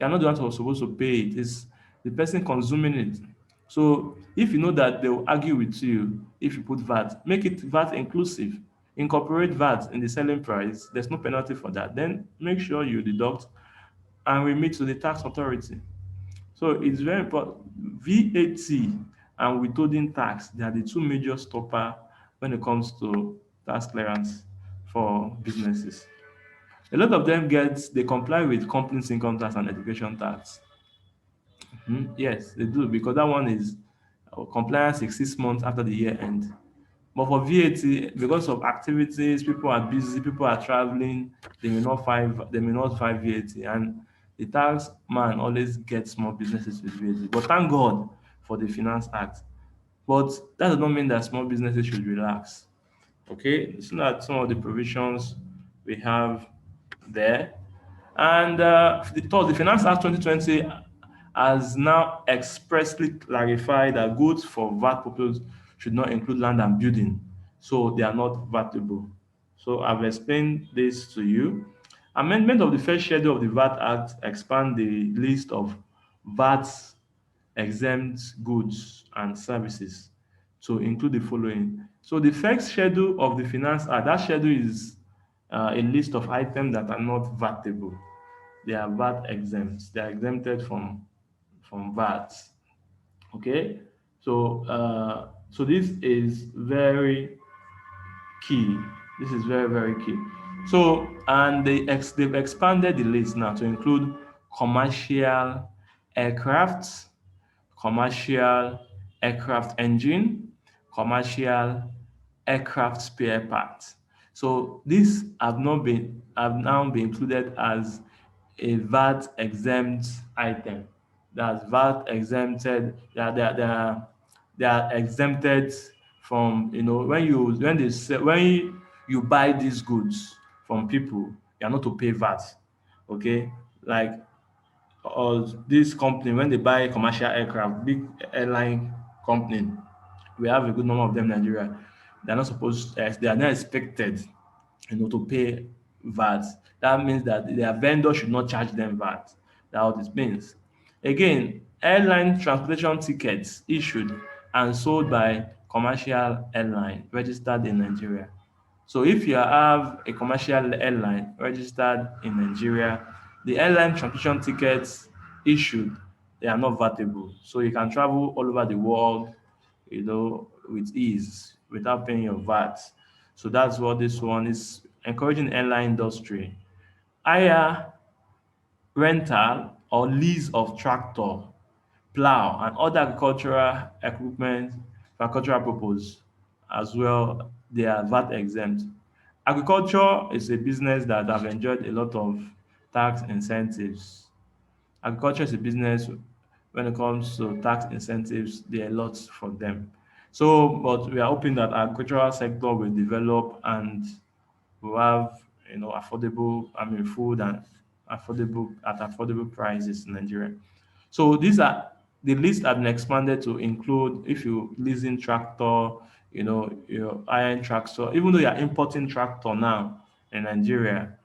You're not the one who's supposed to pay it. It's the person consuming it. So if you know that they will argue with you if you put VAT, make it VAT inclusive. Incorporate VAT in the selling price. There's no penalty for that. Then make sure you deduct and remit to the tax authority. So it's very important. VAT and withholding tax, they are the two major stopper when it comes to tax clearance for businesses. A lot of them they comply with companies income tax and education tax. Yes, they do because that one is compliance is 6 months after the year end. But for VAT, because of activities, people are busy, people are traveling, they may not file VAT, and the tax man always gets more businesses with VAT. But thank God for the Finance Act. But that does not mean that small businesses should relax. Okay, so that's some of the provisions we have there. And the Finance Act 2020 has now expressly clarified that goods for VAT purpose should not include land and building, so they are not VATable. So I've explained this to you. Amendment of the first schedule of the VAT Act expand the list of VAT exempt goods and services to include the following. So the first schedule of the Finance Act, that schedule is a list of items that are not VATable. They are VAT exempt. They are exempted from VAT. Okay, so this is very key. This is very very key. So and they've expanded the list now to include commercial aircraft, commercial aircraft engine, commercial aircraft spare parts. So these have now been included as a VAT exempt item. That's VAT exempted. They are exempted from when you buy these goods from people, you are not to pay VAT. Okay, like or this company when they buy commercial aircraft, big airline company, we have a good number of them in Nigeria. They are not expected, to pay VAT. That means that their vendor should not charge them VAT. That's what it means. Again, airline transportation tickets issued and sold by commercial airline registered in Nigeria. So if you have a commercial airline registered in Nigeria, the airline transportation tickets issued, they are not VATable. So you can travel all over the world, with ease without paying your VAT. So that's what this one is encouraging airline industry. Hire, rental, or lease of tractor, plow, and other agricultural equipment for agricultural purpose as well. They are VAT exempt. Agriculture is a business that have enjoyed a lot of tax incentives. Agriculture is a business when it comes to tax incentives, there are lots for them. So, but we are hoping that agricultural sector will develop and will have affordable, food and affordable prices in Nigeria. So these are the list have been expanded to include if you leasing tractor, your iron tractor, even though you are importing tractor now in Nigeria,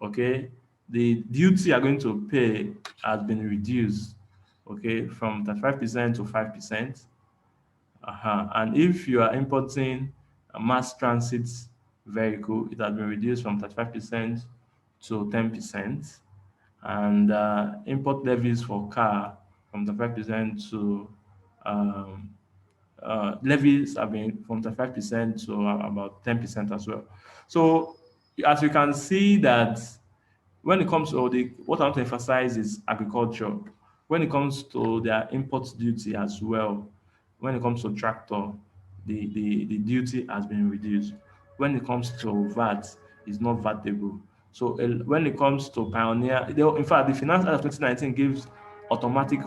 okay, the duty you are going to pay has been reduced, okay, from 35% to 5%. And if you are importing a mass transit vehicle, it has been reduced from 35% to 10%. And import levies for car from 35% to levies have been from 35% to about 10% as well. So as you can see that when it comes to what I want to emphasize is agriculture. When it comes to their import duty as well, when it comes to tractor, the duty has been reduced. When it comes to VAT, it's not VATable. So when it comes to Pioneer, in fact, the Finance Act of 2019 gives automatic,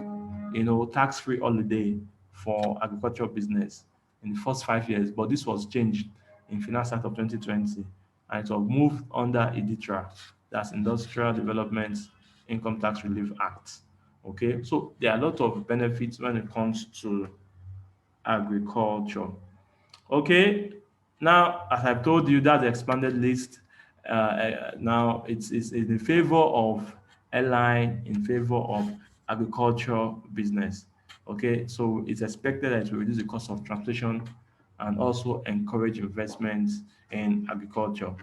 tax-free holiday for agricultural business in the first 5 years, but this was changed in Finance Act of 2020, and it was moved under IDITRA, that's Industrial Development Income Tax Relief Act. Okay, so there are a lot of benefits when it comes to agriculture. Okay, now as I've told you, that expanded list now it's in favor of airline in favor of agriculture business. Okay, so it's expected that it will reduce the cost of transportation and also encourage investments in agriculture.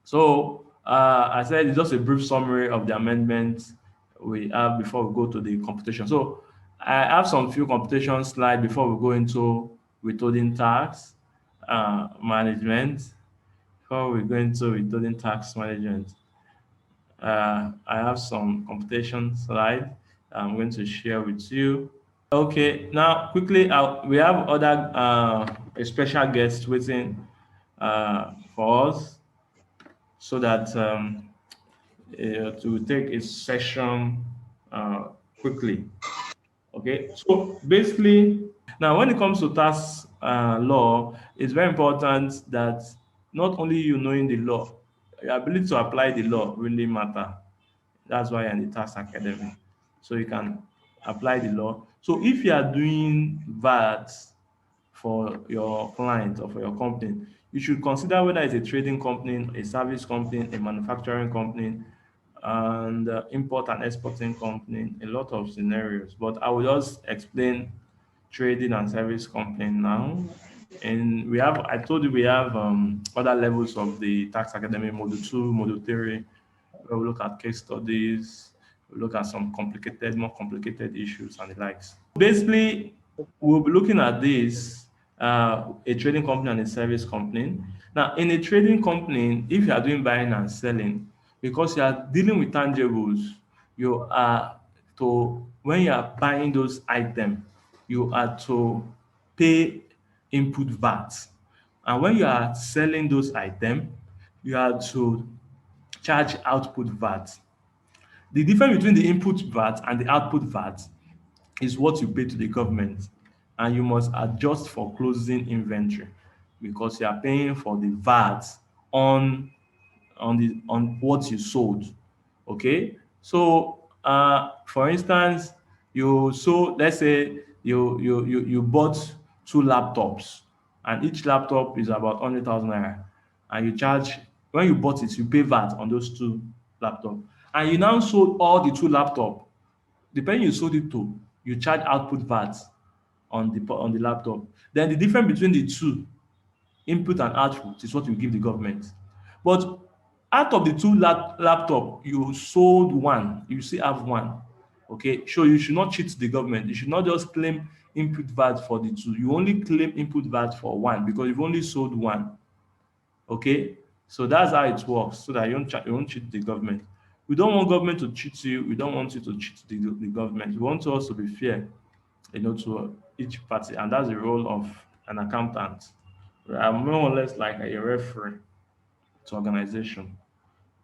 So I said it's just a brief summary of the amendments we have before we go to the computation. So I have some few computation slides before we go into withholding tax management. Before we go into withholding tax management, I have some computation slide I'm going to share with you. Okay, now quickly, we have other a special guest waiting for us so that to take a session uh, quickly. Okay, so basically, now when it comes to tax law, it's very important that not only you knowing the law, your ability to apply the law really matter. That's why you're in the tax academy, so you can apply the law. So if you are doing VAT for your client or for your company, you should consider whether it's a trading company, a service company, a manufacturing company, and import and exporting company, a lot of scenarios. But I will just explain trading and service company now. And we have, I told you we have other levels of the tax academy, module 2, module 3, where we look at case studies, we look at some complicated, more complicated issues and the likes. Basically, we'll be looking at this, a trading company and a service company. Now, in a trading company, if you are doing buying and selling, because you are dealing with tangibles, you are when you are buying those items, you are to pay input VAT. And when you are selling those items, you are to charge output VAT. The difference between the input VAT and the output VAT is what you pay to the government, and you must adjust for closing inventory because you are paying for the VAT on on what you sold. Okay, so for instance, let's say you bought two laptops, and each laptop is about 100,000 naira, and you charge when you bought it, you pay VAT on those two laptops, and you now sold all the two laptops. The person you sold it to, you charge output VAT on the laptop. Then the difference between the two, input and output, is what you give the government. But out of the two laptop, you sold one, you still have one. Okay, so you should not cheat the government. You should not just claim input VAT for the two. You only claim input VAT for one because you've only sold one. Okay, so that's how it works, so that you won't cheat the government. We don't want government to cheat you. We don't want you to cheat the government. We want us to be fair, to each party, and that's the role of an accountant. I'm more or less like a referee to organization.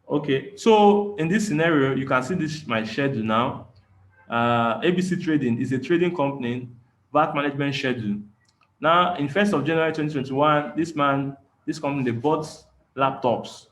Okay, so in this scenario, you can see this my schedule now. ABC Trading is a trading company, VAT management schedule. Now, in 1st of January 2021, this company, they bought laptops.